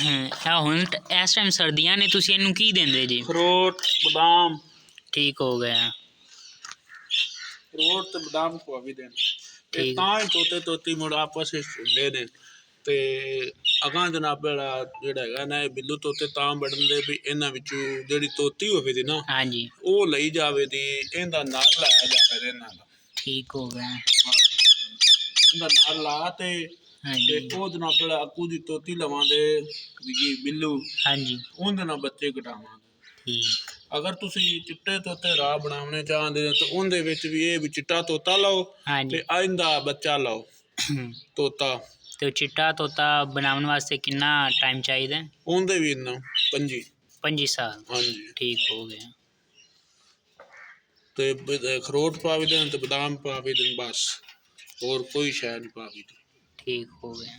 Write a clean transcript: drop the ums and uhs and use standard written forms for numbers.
ਹੁਣ ਇਸ ਟਾਈਮ ਸਰਦੀਆਂ ਨੇ, ਤੁਸੀਂ ਇਹਨੂੰ ਕੀ ਦਿੰਦੇ ਜੀ? ਅਖਰੋਟ, ਬਦਾਮ। ਠੀਕ ਹੋ ਗਿਆ। ਅਖਰੋਟ ਤੇ ਬਦਾਮ ਖਵਾ ਵੀ ਦੇਣ। ਇਹ ਠੀਕ। ਤਾਂ ਹੀ ਤੋਤੇ ਤੋਤੀ ਮੁੜ ਆਪਸ ਵਿੱਚ ਹੁੰਦੇ ਨੇ। ਤੇ ਅਗਾਂਹ ਜਨਾਬ ਜਿਹੜਾ ਹੈਗਾ ਨਾ, ਇਹ ਬਿੱਲੂ ਤੋਤੇ ਤਾਂ ਬਣਦੇ ਵੀ ਇਹਨਾਂ ਵਿੱਚੋਂ ਜਿਹੜੀ ਤੋਤੀ ਹੋਵੇ ਦੀ ਨਾ, ਹਾਂਜੀ, ਉਹ ਲਈ ਜਾਵੇ ਦੀ, ਇਹਦਾ ਨਾਂ ਲਾਇਆ ਜਾਵੇ ਇਹਨਾਂ ਦਾ। ਠੀਕ ਹੋ ਗਿਆ। ਇਹਦਾ ਨਾਂ ਲਾ ਤੇ ਹਾਂਜੀ ਉਹ ਜਨਾਬ ਜਿਹੜਾ ਅੱਗੂ ਦੀ ਤੋਤੀ ਲਵਾਂਦੇ ਵੀ ਬਿੱਲੂ, ਹਾਂਜੀ, ਉਹਦੇ ਨਾਲ ਬੱਚੇ ਕਟਾਵਾਂਗੇ। ਠੀਕ। ਅਗਰ ਤੁਸੀਂ ਚਿੱਟੇ ਤੋਤੇ ਰਾਹ ਬਣਾਉਣੇ ਚਾਹੁੰਦੇ ਹੋ ਤਾਂ ਉਹਦੇ ਵਿੱਚ ਵੀ ਇਹ ਵੀ ਚਿੱਟਾ ਤੋਤਾ ਲਾਓ ਹਾਂਜੀ। ਤੇ ਆਇੰਦਾ ਬੱਚਾ ਲਾਓ ਤੋਤਾ। ਤੇ ਚਿੱਟਾ ਤੋਤਾ ਬਣਾਉਣ ਵਾਸਤੇ ਕਿੰਨਾ ਟਾਈਮ ਚਾਹੀਦਾ? ਉਹਦੇ ਵੀ ਨਾ 25 ਸਾਲ। ਹਾਂਜੀ। ਠੀਕ ਹੋ ਗਿਆ। ਤੇ ਅਖਰੋਟ ਪਾ ਵੀ ਦੇਣ ਤੇ ਬਦਾਮ ਪਾ ਵੀ ਦੇਣ, ਬਸ ਹੋਰ ਕੋਈ ਸ਼ੈ ਨਹੀਂ ਪਾ ਵੀ ਦੇਣ। ਠੀਕ ਹੋ ਗਿਆ।